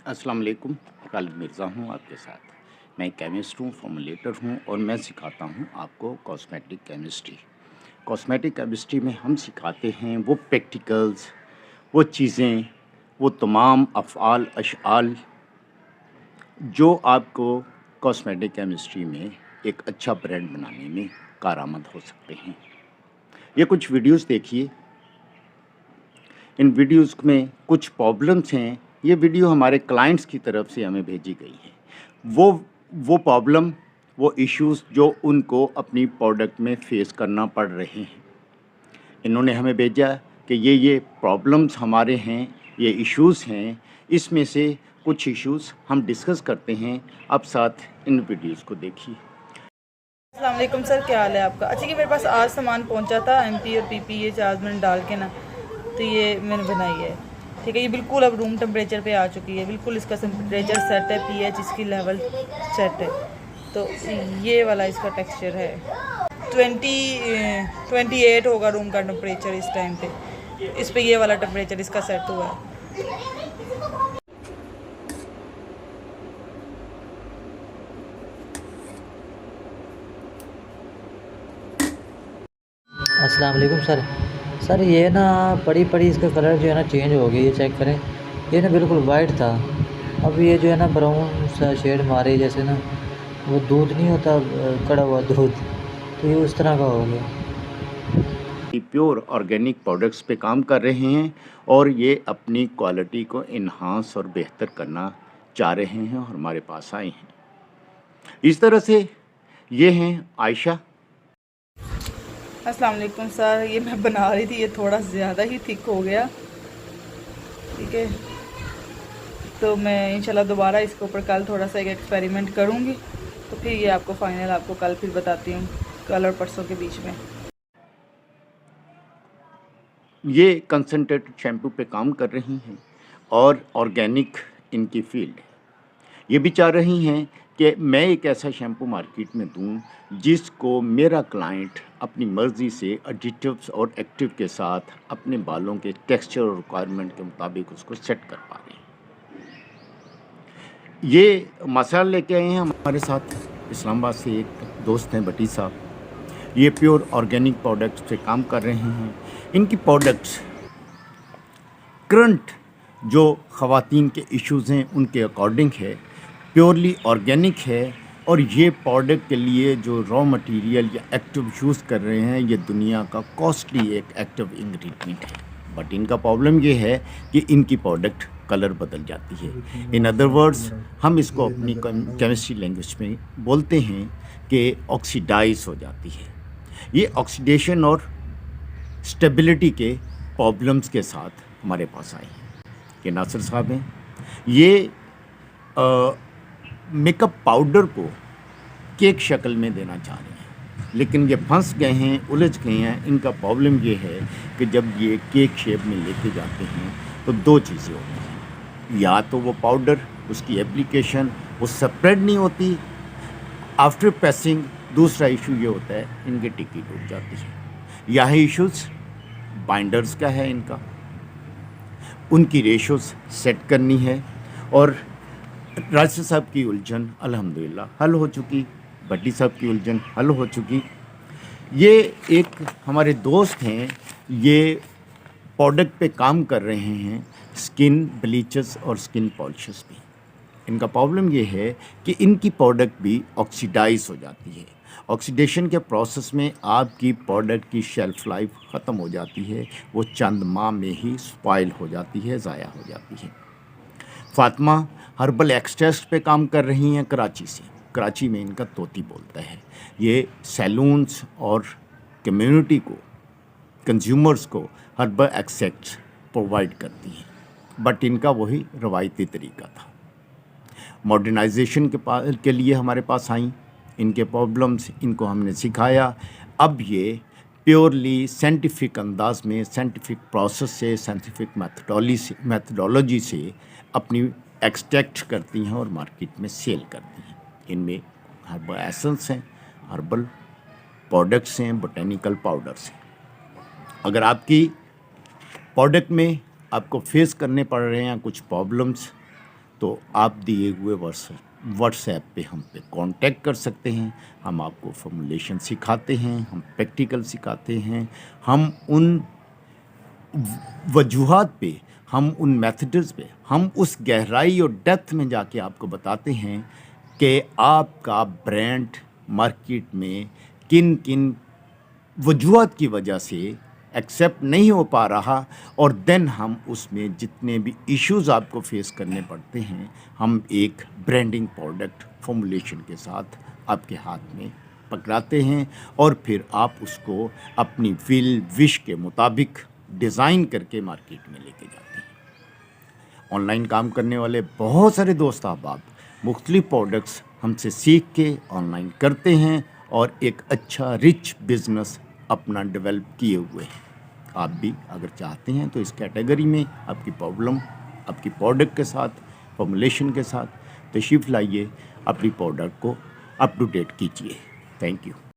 अस्सलाम वालेकुम। खालिद मिर्ज़ा हूँ आपके साथ। मैं केमिस्ट हूँ, फॉर्मुलेटर हूँ और मैं सिखाता हूँ आपको कॉस्मेटिक केमिस्ट्री। कॉस्मेटिक केमिस्ट्री में हम सिखाते हैं वो प्रैक्टिकल्स, वो चीज़ें, वो तमाम अफ़आल अशआल जो आपको कॉस्मेटिक केमिस्ट्री में एक अच्छा ब्रांड बनाने में कारआमद हो सकते हैं। ये कुछ वीडियोज़ देखिए। इन वीडियोज़ में कुछ प्रॉब्लम्स हैं। ये वीडियो हमारे क्लाइंट्स की तरफ से हमें भेजी गई है। वो प्रॉब्लम, वो इश्यूज़ जो उनको अपनी प्रोडक्ट में फ़ेस करना पड़ रहे हैं। इन्होंने हमें भेजा कि ये प्रॉब्लम्स हमारे हैं, ये इश्यूज़ हैं। इसमें से कुछ इश्यूज़ हम डिस्कस करते हैं। अब साथ इन वीडियोज़ को देखिए। अस्सलाम वालेकुम सर, क्या हाल है आपका? अच्छा कि मेरे पास आज सामान पहुंचा था एमपी और पीपी, ये चार्ज मैंने डाल के ना, तो ये मैंने बनाई है। ठीक है, ये बिल्कुल अब रूम टेम्परेचर पे आ चुकी है। बिल्कुल इसका टेम्परेचर सेट है, पीएच इसकी लेवल सेट है। तो ये वाला इसका टेक्सचर है 28 होगा रूम का टेम्परेचर इस टाइम पे। इस पे ये वाला टेम्परेचर इसका सेट हुआ है। अस्सलाम वालेकुम सर। ये ना पड़ी इसका कलर जो है ना चेंज हो गया। ये चेक करें, ये ना बिल्कुल वाइट था, अब ये जो है ना ब्राउन सा शेड मारे, जैसे ना वो दूध नहीं होता कड़ा हुआ दूध, तो ये उस तरह का हो गया। प्योर ऑर्गेनिक प्रोडक्ट्स पे काम कर रहे हैं और ये अपनी क्वालिटी को इन्हांस और बेहतर करना चाह रहे हैं और हमारे पास आए हैं। इस तरह से ये हैं आयशा। अस्सलाम वालेकुम सर, ये मैं बना रही थी, ये थोड़ा ज़्यादा ही थिक हो गया। ठीक है, तो मैं इंशाल्लाह दोबारा इसके ऊपर कल थोड़ा सा एक एक्सपेरिमेंट करूँगी, तो फिर ये आपको फाइनल आपको कल फिर बताती हूँ, कल और परसों के बीच में। ये कंसनट्रेटेड शैम्पू पे काम कर रही हैं और ऑर्गेनिक इनकी फील्ड है। ये भी चाह रही हैं कि मैं एक ऐसा शैम्पू मार्केट में दूं जिसको मेरा क्लाइंट अपनी मर्ज़ी से एडिटिव्स और एक्टिव के साथ अपने बालों के टेक्सचर और रिक्वायरमेंट के मुताबिक उसको सेट कर पा रहे हैं। ये मसाला लेके आए हैं हमारे साथ इस्लामाबाद से एक दोस्त हैं भट्टी साहब। ये प्योर ऑर्गेनिक प्रोडक्ट्स पे काम कर रहे हैं। इनकी प्रोडक्ट्स करंट जो ख़वातीन के इश्यूज़ हैं उनके अकॉर्डिंग है, प्योरली ऑर्गेनिक है और ये प्रोडक्ट के लिए जो रॉ मटेरियल या एक्टिव यूज़ कर रहे हैं ये दुनिया का कॉस्टली एक एक्टिव इंग्रेडिएंट है। बट इनका प्रॉब्लम ये है कि इनकी प्रोडक्ट कलर बदल जाती है। इन अदर वर्ड्स हम इसको अपनी केमिस्ट्री लैंग्वेज में बोलते हैं कि ऑक्सीडाइज हो जाती है। ये ऑक्सीडेशन और स्टेबिलिटी के प्रॉब्लम्स के साथ हमारे पास आए हैं कि नासिर साहब हैं। ये मेकअप पाउडर को केक शक्ल में देना चाह रहे हैं, लेकिन ये फंस गए हैं, उलझ गए हैं। इनका प्रॉब्लम ये है कि जब ये केक शेप में लेके जाते हैं तो दो चीज़ें होती हैं, या तो वो पाउडर उसकी एप्लीकेशन वो स्प्रेड नहीं होती आफ्टर प्रेसिंग। दूसरा इशू ये होता है इनकी टिक्की टूट जाती है। यही इश्यूज़ बाइंडर्स का है इनका, उनकी रेशोज़ सेट करनी है और राशिद साहब की उलझन अल्हम्दुलिल्लाह हल हो चुकी, भट्टी साहब की उलझन हल हो चुकी। ये एक हमारे दोस्त हैं, ये प्रोडक्ट पे काम कर रहे हैं, स्किन ब्लीचेस और स्किन पॉलिशेस पे। इनका प्रॉब्लम ये है कि इनकी प्रोडक्ट भी ऑक्सीडाइज हो जाती है। ऑक्सीडेशन के प्रोसेस में आपकी प्रोडक्ट की शेल्फ़ लाइफ ख़त्म हो जाती है, वो चंद माह में ही स्पॉइल हो जाती है, ज़ाया हो जाती है। फातिमा हर्बल एक्सट्रैक्ट पे काम कर रही हैं कराची से। कराची में इनका तोती बोलता है। ये सैलून्स और कम्युनिटी को, कंज्यूमर्स को हर्बल एक्सट्रैक्ट्स प्रोवाइड करती हैं, बट इनका वही रवायती तरीका था। मॉडर्नाइजेशन के लिए हमारे पास आई, इनके प्रॉब्लम्स इनको हमने सिखाया। अब ये प्योरली साइंटिफिक अंदाज में, साइंटिफिक प्रोसेस से, साइंटिफिक मेथडोलॉजी से अपनी एक्सट्रैक्ट करती हैं और मार्केट में सेल करती हैं। इनमें हर्बल एसेंस हैं, हर्बल प्रोडक्ट्स हैं, बोटेनिकल पाउडर्स हैं। अगर आपकी प्रोडक्ट में आपको फेस करने पड़ रहे हैं कुछ प्रॉब्लम्स, तो आप दिए हुए व्हाट्सएप पे हम पे कांटेक्ट कर सकते हैं। हम आपको फॉर्मुलेशन सिखाते हैं, हम प्रैक्टिकल सिखाते हैं, हम उन वजूहात पे, हम उन मेथड्स पे, हम उस गहराई और डेप्थ में जाके आपको बताते हैं कि आपका ब्रांड मार्केट में किन किन वजूहात की वजह से एक्सेप्ट नहीं हो पा रहा, और देन हम उसमें जितने भी इश्यूज़ आपको फेस करने पड़ते हैं हम एक ब्रांडिंग प्रोडक्ट फॉर्मुलेशन के साथ आपके हाथ में पकड़ाते हैं, और फिर आप उसको अपनी विश के मुताबिक डिज़ाइन करके मार्केट में लेके जाते हैं। ऑनलाइन काम करने वाले बहुत सारे दोस्त आप मुख्तलिफ प्रोडक्ट्स हमसे सीख के ऑनलाइन करते हैं और एक अच्छा रिच बिज़नेस अपना डेवलप किए हुए हैं। आप भी अगर चाहते हैं तो इस कैटेगरी में आपकी प्रॉब्लम आपकी प्रोडक्ट के साथ, फॉर्मुलेशन के साथ तशरीफ़ लाइए, अपनी प्रोडक्ट को अप टू डेट कीजिए। Thank you.